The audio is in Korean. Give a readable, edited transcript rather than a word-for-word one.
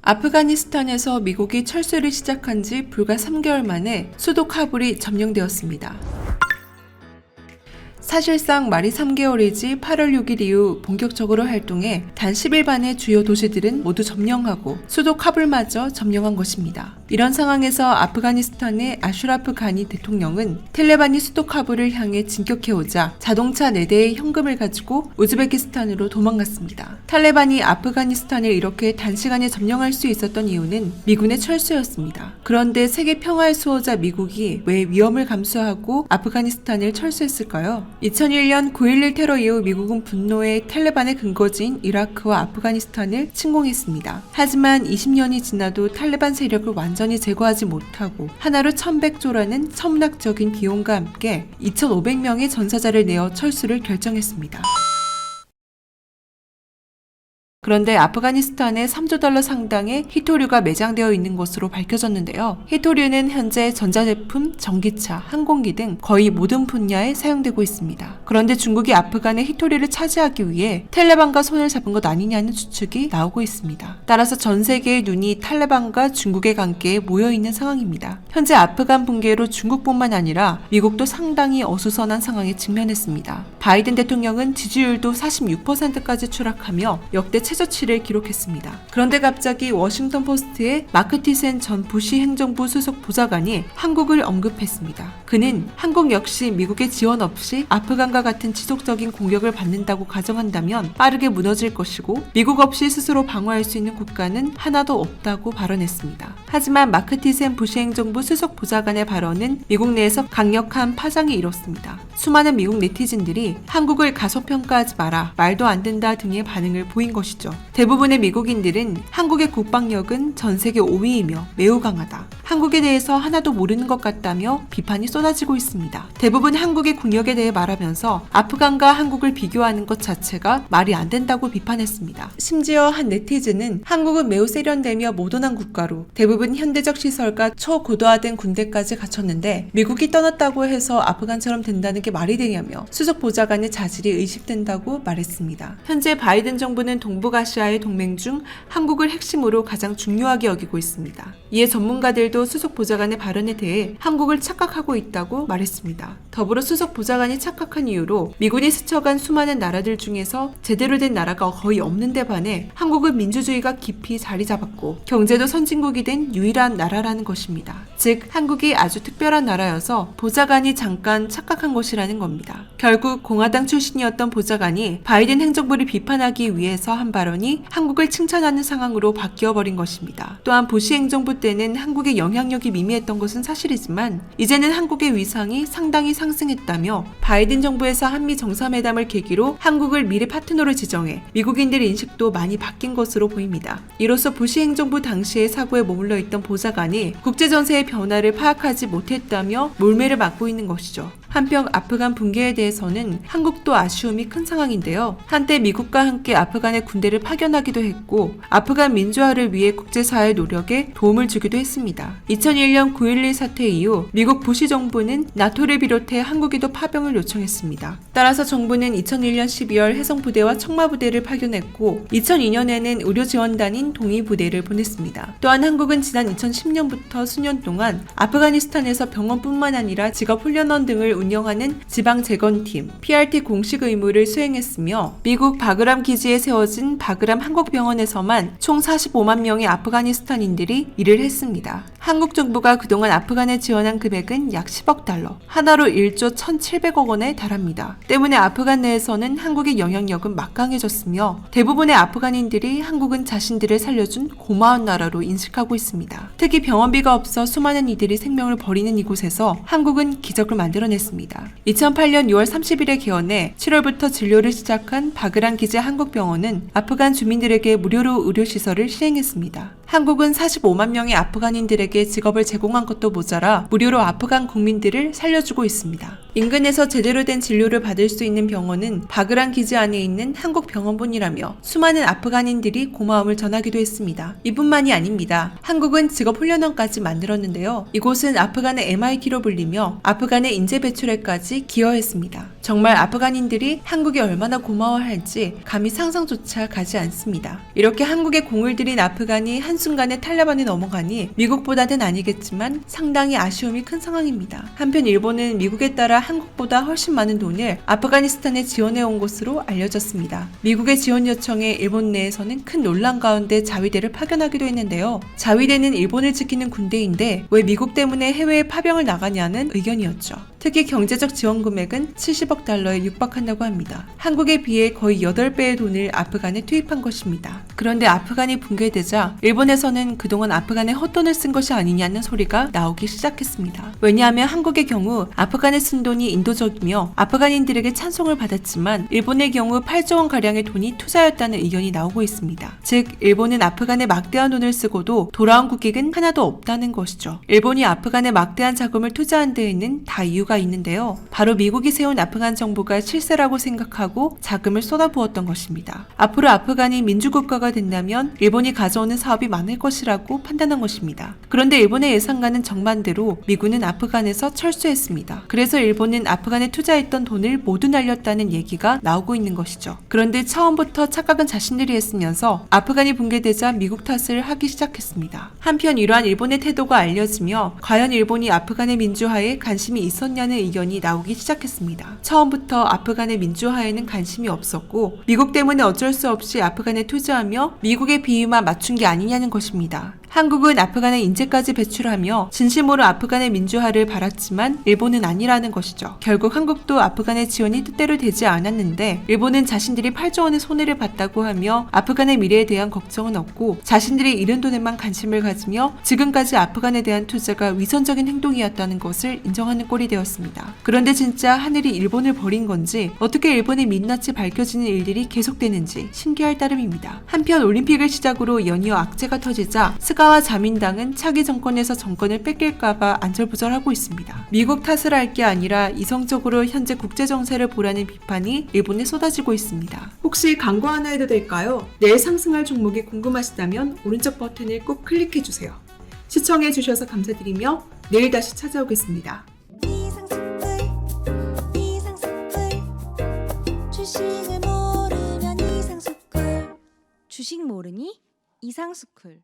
아프가니스탄에서 미국이 철수를 시작한 지 불과 3개월 만에 수도 카불이 점령되었습니다. 사실상 말이 3개월이지 8월 6일 이후 본격적으로 활동해 단 10일 만에 주요 도시들은 모두 점령하고 수도 카불마저 점령한 것입니다. 이런 상황에서 아프가니스탄의 아슈라프 가니 대통령은 텔레반이 수도 카불을 향해 진격해오자 자동차 4대의 현금을 가지고 우즈베키스탄으로 도망갔습니다. 탈레반이 아프가니스탄을 이렇게 단시간에 점령할 수 있었던 이유는 미군의 철수였습니다. 그런데 세계 평화의 수호자 미국이 왜 위험을 감수하고 아프가니스탄을 철수했을까요? 2001년 9.11 테러 이후 미국은 분노에 텔레반의 근거지인 이라크와 아프가니스탄을 침공했습니다. 하지만 20년이 지나도 탈레반 세력을 완전히 제거하지 못하고 하나로 1100조라는 천문학적인 비용과 함께 2500명의 전사자를 내어 철수를 결정했습니다. 그런데 아프가니스탄에 3조 달러 상당의 히토류가 매장되어 있는 것으로 밝혀졌는데요. 히토류는 현재 전자제품, 전기차, 항공기 등 거의 모든 분야에 사용되고 있습니다. 그런데 중국이 아프간의 히토류를 차지하기 위해 탈레반과 손을 잡은 것 아니냐는 추측이 나오고 있습니다. 따라서 전 세계의 눈이 탈레반과 중국의 관계에 모여있는 상황입니다. 현재 아프간 붕괴로 중국뿐만 아니라 미국도 상당히 어수선한 상황에 직면했습니다. 바이든 대통령은 지지율도 46%까지 추락하며 역대 최저치를 기록했습니다. 그런데 갑자기 워싱턴 포스트의 마크 티센 전 부시 행정부 수석 보좌관이 한국을 언급했습니다. 그는 한국 역시 미국의 지원 없이 아프간과 같은 지속적인 공격을 받는다고 가정한다면 빠르게 무너질 것이고 미국 없이 스스로 방어할 수 있는 국가는 하나도 없다고 발언했습니다. 하지만 마크 티센 부시 행정부 수석 보좌관의 발언은 미국 내에서 강력한 파장이 일었습니다. 수많은 미국 네티즌들이 한국을 가소평가하지 마라, 말도 안 된다 등의 반응을 보인 것이죠. 대부분의 미국인들은 한국의 국방력은 전 세계 5위이며 매우 강하다. 한국에 대해서 하나도 모르는 것 같다며 비판이 쏟아지고 있습니다. 대부분 한국의 국력에 대해 말하면서 아프간과 한국을 비교하는 것 자체가 말이 안 된다고 비판했습니다. 심지어 한 네티즌은 한국은 매우 세련되며 모던한 국가로 대부분 현대적 시설과 초고도화된 군대까지 갖췄는데 미국이 떠났다고 해서 아프간처럼 된다는 게 말이 되냐며 수석 보좌관의 자질이 의심된다고 말했습니다. 현재 바이든 정부는 동북아시아의 동맹 중 한국을 핵심으로 가장 중요하게 여기고 있습니다. 이에 전문가들도 수석 보좌관의 발언에 대해 한국을 착각하고 있다고 말했습니다. 더불어 수석 보좌관이 착각한 이유로 미군이 스쳐간 수많은 나라들 중에서 제대로 된 나라가 거의 없는 데 반해 한국은 민주주의가 깊이 자리 잡았고 경제도 선진국이 된 유일한 나라라는 것입니다. 즉 한국이 아주 특별한 나라여서 보좌관이 잠깐 착각한 것이라는 겁니다. 결국 공화당 출신이었던 보좌관이 바이든 행정부를 비판하기 위해서 한 발언이 한국을 칭찬하는 상황으로 바뀌어버린 것입니다. 또한 부시 행정부 때는 한국의 영향력이 미미했던 것은 사실이지만 이제는 한국의 위상이 상당히 상승했다며 바이든 정부에서 한미 정상회담을 계기로 한국을 미래 파트너로 지정해 미국인들의 인식도 많이 바뀐 것으로 보입니다. 이로써 부시 행정부 당시의 사고에 머물러 있던 보좌관이 국제정세의 변화를 파악하지 못했다며 몰매를 맞고 있는 것이죠. 한편 아프간 붕괴에 대해서는 한국도 아쉬움이 큰 상황인데요. 한때 미국과 함께 아프간에 군대를 파견하기도 했고 아프간 민주화를 위해 국제사회의 노력에 도움을 주기도 했습니다. 2001년 9.11 사태 이후 미국 부시 정부는 나토를 비롯해 한국에도 파병을 요청했습니다. 따라서 정부는 2001년 12월 해성부대와 청마부대를 파견했고 2002년에는 의료지원단인 동의부대를 보냈습니다. 또한 한국은 지난 2010년부터 수년 동안 아프가니스탄에서 병원뿐만 아니라 직업훈련원 등을 운영하는 지방재건팀 PRT 공식 의무를 수행했으며 미국 바그람 기지에 세워진 바그람 한국병원에서만 총 45만 명의 아프가니스탄인들이 일을 했습니다. 한국 정부가 그동안 아프간에 지원한 금액은 약 10억 달러, 하나로 1조 1,700억 원에 달합니다. 때문에 아프간 내에서는 한국의 영향력은 막강해졌으며 대부분의 아프간인들이 한국은 자신들을 살려준 고마운 나라로 인식하고 있습니다. 특히 병원비가 없어 수많은 이들이 생명을 버리는 이곳에서 한국은 기적을 만들어냈습니다. 2008년 6월 30일에 개원해 7월부터 진료를 시작한 바그란 기지 한국병원은 아프간 주민들에게 무료로 의료시설을 시행했습니다. 한국은 45만 명의 아프간인들에게 직업을 제공한 것도 모자라 무료로 아프간 국민들을 살려주고 있습니다. 인근에서 제대로 된 진료를 받을 수 있는 병원은 바그란 기지 안에 있는 한국병원뿐이라며 수많은 아프간인들이 고마움을 전하기도 했습니다. 이뿐만이 아닙니다. 한국은 직업훈련원까지 만들었는데요. 이곳은 아프간의 MIT로 불리며 아프간의 인재 배출에까지 기여했습니다. 정말 아프간인들이 한국에 얼마나 고마워할지 감히 상상조차 가지 않습니다. 이렇게 한국에 공을 들인 아프간이 한순간에 탈레반에 넘어가니 미국보다는 아니겠지만 상당히 아쉬움이 큰 상황입니다. 한편 일본은 미국에 따라 한국보다 훨씬 많은 돈을 아프가니스탄에 지원해온 것으로 알려졌습니다. 미국의 지원 요청에 일본 내에서는 큰 논란 가운데 자위대를 파견하기도 했는데요. 자위대는 일본을 지키는 군대인데 왜 미국 때문에 해외에 파병을 나가냐는 의견이었죠. 특히 경제적 지원 금액은 70억 달러에 육박한다고 합니다. 한국에 비해 거의 8배의 돈을 아프간에 투입한 것입니다. 그런데 아프간이 붕괴되자 일본에서는 그동안 아프간에 헛돈을 쓴 것이 아니냐는 소리가 나오기 시작했습니다. 왜냐하면 한국의 경우 아프간에 쓴 돈이 인도적이며 아프간인들에게 찬송을 받았지만 일본의 경우 8조 원가량의 돈이 투자였다는 의견이 나오고 있습니다. 즉 일본은 아프간에 막대한 돈을 쓰고도 돌아온 국익은 하나도 없다는 것이죠. 일본이 아프간에 막대한 자금을 투자한 데에는 다 이유가 있는데요. 바로 미국이 세운 아프간 정부가 실세라고 생각하고 자금을 쏟아부었던 것입니다. 앞으로 아프간이 민주국가가 된다면 일본이 가져오는 사업이 많을 것이라고 판단한 것입니다. 그런데 일본의 예상과는 정반대로 미군은 아프간에서 철수했습니다. 그래서 일본은 아프간에 투자했던 돈을 모두 날렸다는 얘기가 나오고 있는 것이죠. 그런데 처음부터 착각은 자신들이 했으면서 아프간이 붕괴되자 미국 탓을 하기 시작했습니다. 한편 이러한 일본의 태도가 알려지며 과연 일본이 아프간의 민주화에 관심이 있었냐는 의견이 나오기 시작했습니다. 처음부터 아프간의 민주화에는 관심이 없었고 미국 때문에 어쩔 수 없이 아프간에 투자하며 미국의 비위만 맞춘 게 아니냐는 것입니다. 한국은 아프간에 인재까지 배출하며 진심으로 아프간의 민주화를 바랐지만 일본은 아니라는 것이죠. 결국 한국도 아프간의 지원이 뜻대로 되지 않았는데 일본은 자신들이 8조 원의 손해를 봤다고 하며 아프간의 미래에 대한 걱정은 없고 자신들이 잃은 돈에만 관심을 가지며 지금까지 아프간에 대한 투자가 위선적인 행동이었다는 것을 인정하는 꼴이 되었습니다. 그런데 진짜 하늘이 일본을 버린 건지 어떻게 일본의 민낯이 밝혀지는 일들이 계속되는지 신기할 따름입니다. 한편 올림픽을 시작으로 연이어 악재가 터지자 스가와 자민당은 차기 정권에서 정권을 뺏길까봐 안절부절하고 있습니다. 미국 탓을 할 게 아니라 이성적으로 현재 국제정세를 보라는 비판이 일본에 쏟아지고 있습니다. 혹시 광고 하나 해도 될까요? 내일 상승할 종목이 궁금하시다면 오른쪽 버튼을 꼭 클릭해주세요. 시청해주셔서 감사드리며 내일 다시 찾아오겠습니다. 주식 모르니 이상스쿨